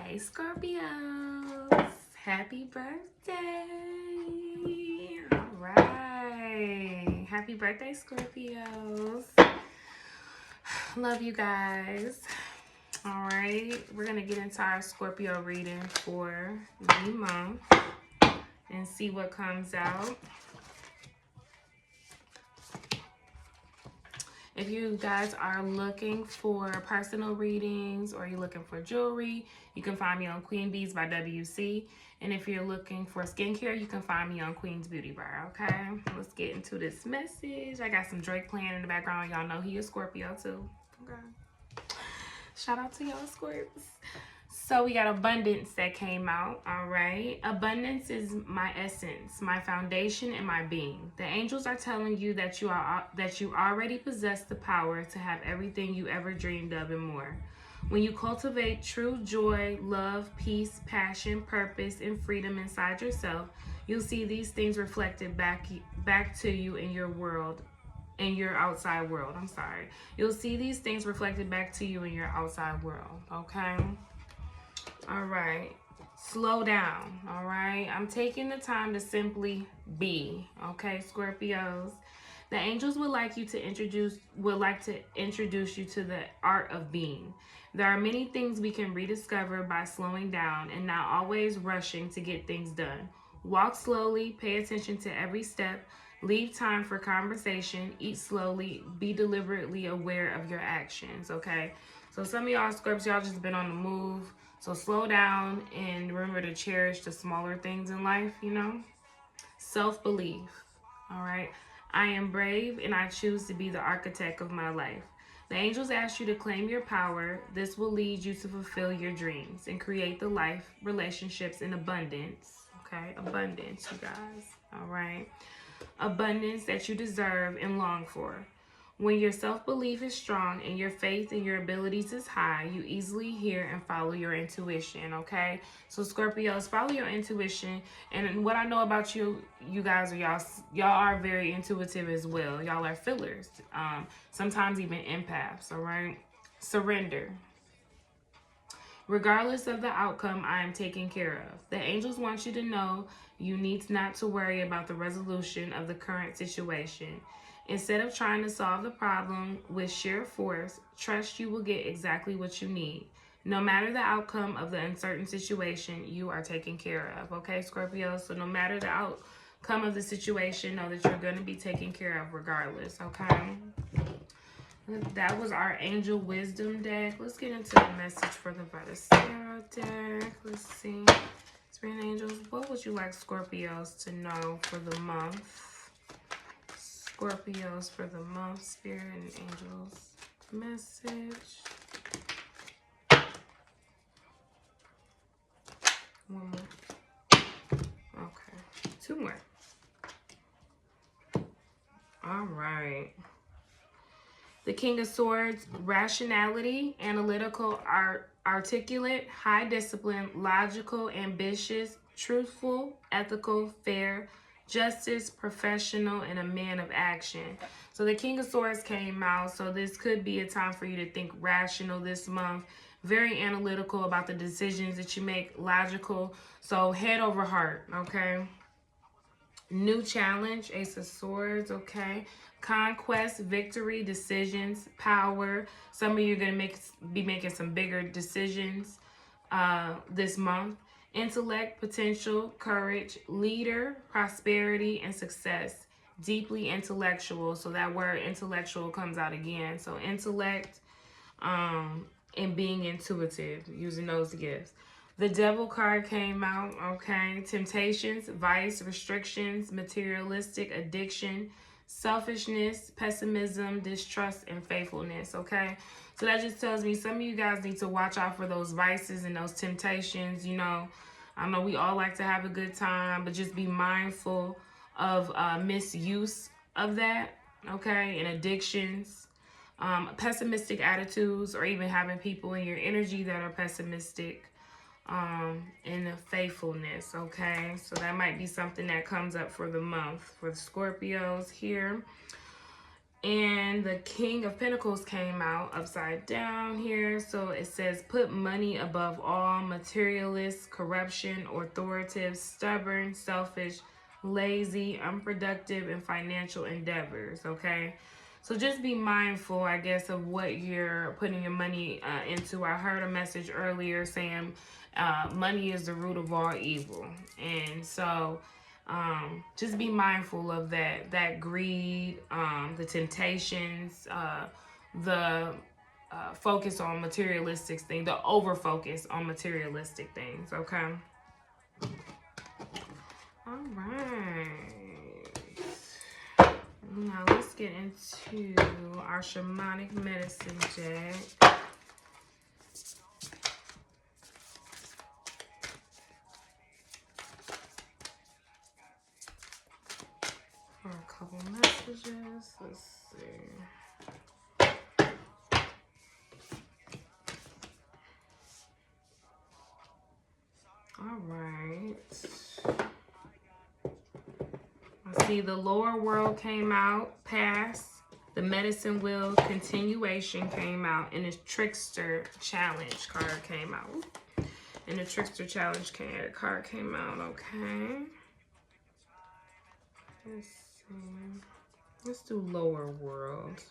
Hey Scorpios, happy birthday. All right, happy birthday Scorpios. Love you guys. All right, we're gonna get into our Scorpio reading for the month and see what comes out. If you guys are looking for personal readings or you're looking for jewelry, you can find me on Queen Bees by WC. And if you're looking for skincare, you can find me on Queen's Beauty Bar, okay? Let's get into this message. I got some Drake playing in the background. Y'all know he is Scorpio too, okay? Shout out to y'all Scorps. So we got abundance that came out, all right? Abundance is my essence, my foundation, and my being. The angels are telling you that you already possess the power to have everything you ever dreamed of and more. When you cultivate true joy, love, peace, passion, purpose, and freedom inside yourself, you'll see these things reflected back to you in your world. In your outside world, You'll see these things reflected back to you in your outside world, okay? All right. Slow down, all right? I'm taking the time to simply be, okay, Scorpios? The angels would like to introduce you to the art of being. There are many things we can rediscover by slowing down and not always rushing to get things done. Walk slowly, pay attention to every step, leave time for conversation, eat slowly, be deliberately aware of your actions, okay? So some of y'all Scorpios, y'all just been on the move. So slow down and remember to cherish the smaller things in life, you know? Self-belief, all right? I am brave and I choose to be the architect of my life. The angels ask you to claim your power. This will lead you to fulfill your dreams and create the life, relationships, and abundance, okay? Abundance, you guys, all right? Abundance that you deserve and long for. When your self-belief is strong and your faith in your abilities is high, you easily hear and follow your intuition, okay? So Scorpios, follow your intuition. And what I know about you guys are y'all are very intuitive as well. Y'all are fillers. Sometimes even empaths, all right? Surrender. Regardless of the outcome, I am taken care of. The angels want you to know you need not to worry about the resolution of the current situation. Instead of trying to solve the problem with sheer force, trust you will get exactly what you need. No matter the outcome of the uncertain situation, you are taken care of. Okay, Scorpio? So no matter the outcome of the situation, know that you're going to be taken care of regardless. Okay? That was our Angel Wisdom deck. Let's get into the message for the Peacceee deck. Let's see. Spirit Angels, what would you like Scorpios to know for the month? Scorpios for the month, Spirit and Angels message. One more. Okay. Two more. All right. The King of Swords, rationality, analytical, articulate, high discipline, logical, ambitious, truthful, ethical, fair, justice, professional, and a man of action. So the King of Swords came out, so this could be a time for you to think rational this month. Very analytical about the decisions that you make, logical. So head over heart, okay? New challenge, Ace of Swords, okay? Conquest, victory, decisions, power. Some of you are going to be making some bigger decisions this month. Intellect, potential, courage, leader, prosperity, and success. Deeply intellectual. So that word intellectual comes out again. So intellect and being intuitive, using those gifts. The Devil card came out, okay? Temptations, vice, restrictions, materialistic, addiction, selfishness, pessimism, distrust, and faithfulness, okay? So that just tells me some of you guys need to watch out for those vices and those temptations, you know. I know we all like to have a good time, but just be mindful of misuse of that, okay? And addictions, pessimistic attitudes, or even having people in your energy that are pessimistic. And the faithfulness, okay? So that might be something that comes up for the month for the Scorpios here. And the King of Pentacles came out upside down here. So it says, put money above all, materialist, corruption, authoritative, stubborn, selfish, lazy, unproductive, and financial endeavors, okay? So just be mindful, I guess, of what you're putting your money into. I heard a message earlier saying money is the root of all evil. And so just be mindful of that greed, the temptations, the focus on materialistic things, the over focus on materialistic things, okay? All right. Now let's get into our shamanic medicine deck. For a couple messages. Let's see. All right. I see the lower world came out, past. The medicine wheel continuation came out, and the trickster challenge card came out. And the trickster challenge card came out, okay. Let's see. Let's do lower world.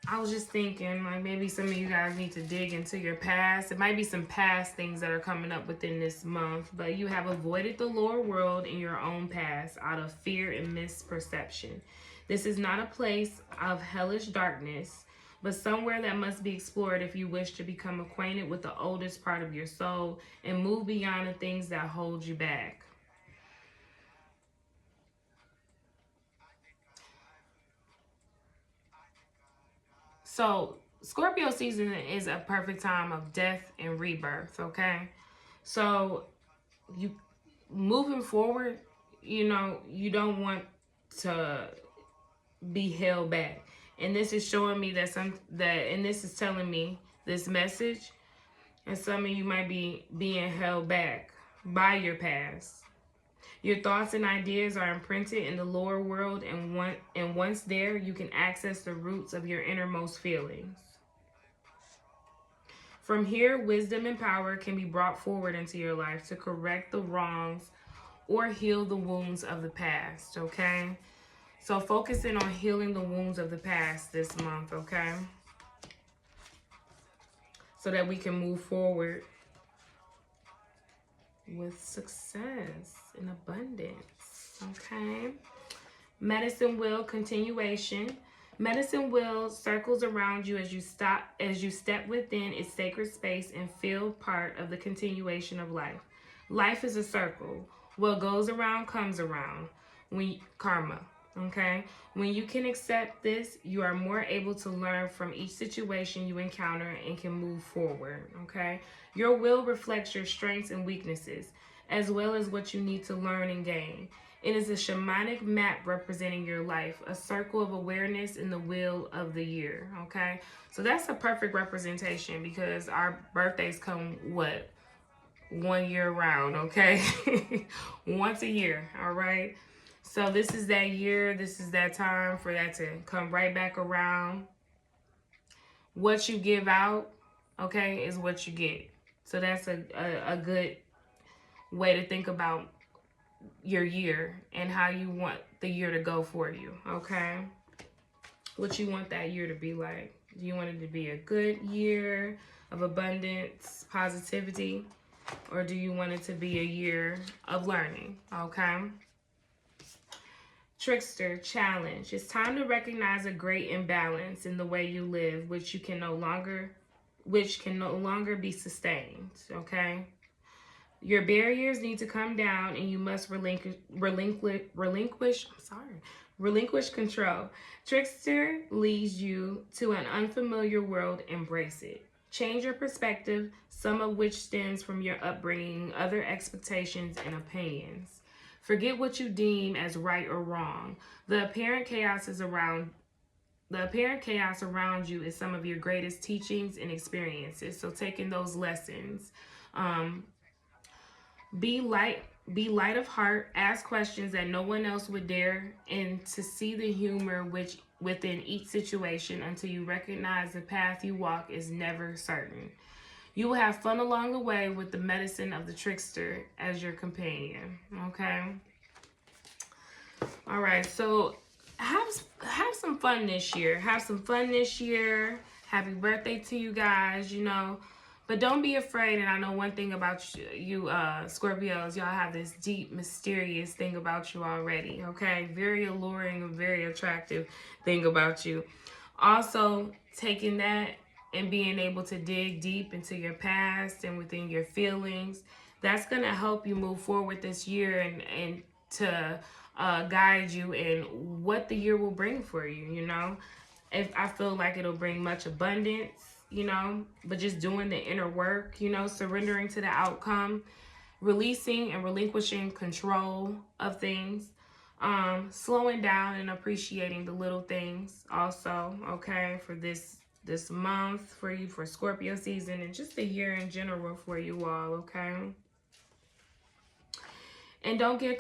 I was just thinking, like, maybe some of you guys need to dig into your past. It might be some past things that are coming up within this month, but you have avoided the lower world in your own past out of fear and misperception. This is not a place of hellish darkness, but somewhere that must be explored if you wish to become acquainted with the oldest part of your soul and move beyond the things that hold you back. So Scorpio season is a perfect time of death and rebirth, okay? So you moving forward, you know, you don't want to be held back. And this is showing me that and this is telling me this message, and some of you might be being held back by your past. Your thoughts and ideas are imprinted in the lower world, and once there, you can access the roots of your innermost feelings. From here, wisdom and power can be brought forward into your life to correct the wrongs or heal the wounds of the past, okay? So focusing on healing the wounds of the past this month, okay? So that we can move forward with success and abundance, okay? Medicine wheel continuation. Medicine wheel circles around you as you step within its sacred space and feel part of the continuation of life. Life is a circle. What goes around comes around. Karma, okay? When you can accept this, you are more able to learn from each situation you encounter and can move forward, okay? Your will reflects your strengths and weaknesses, as well as what you need to learn and gain. It is a shamanic map representing your life, a circle of awareness in the wheel of the year, okay? So that's a perfect representation because our birthdays come, what? 1 year round, okay? Once a year, all right? So this is that year, this is that time for that to come right back around. What you give out, okay, is what you get. So that's a good way to think about your year and how you want the year to go for you, okay? What you want that year to be like. Do you want it to be a good year of abundance, positivity, or do you want it to be a year of learning, okay? Trickster challenge. It's time to recognize a great imbalance in the way you live, which can no longer be sustained, okay? Your barriers need to come down and you must relinquish control. Trickster leads you to an unfamiliar world. Embrace it. Change your perspective, some of which stems from your upbringing, other expectations, and opinions. Forget what you deem as right or wrong. The apparent chaos around you is some of your greatest teachings and experiences. So taking those lessons. Be light of heart, ask questions that no one else would dare, and to see the humor within each situation until you recognize the path you walk is never certain. You will have fun along the way with the medicine of the trickster as your companion. Okay? All right, so have some fun this year. Have some fun this year. Happy birthday to you guys, you know. But don't be afraid. And I know one thing about you Scorpios, y'all have this deep, mysterious thing about you already, okay? Very alluring and very attractive thing about you. Also, taking that and being able to dig deep into your past and within your feelings, that's going to help you move forward this year and to guide you in what the year will bring for you, you know? If I feel like it'll bring much abundance, you know, but just doing the inner work, you know, surrendering to the outcome, releasing and relinquishing control of things, slowing down and appreciating the little things also, okay, for this month for you, for Scorpio season, and just the year in general for you all, okay? And don't get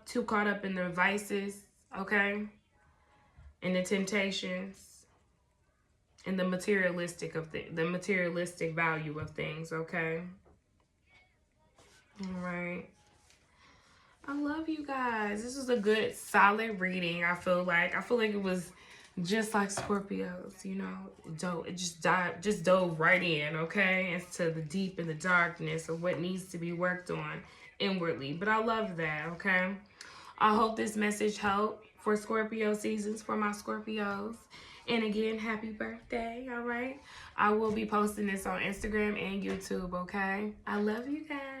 too caught up in the vices, okay? And the temptations and the materialistic value of things, okay? All right. I love you guys. This was a good, solid reading. I feel like it was just like Scorpios, you know. It just dove right in, okay, into the deep and the darkness of what needs to be worked on inwardly. But I love that, okay? I hope this message helped for Scorpio seasons, for my Scorpios. And again, happy birthday, all right? I will be posting this on Instagram and YouTube, okay? I love you guys.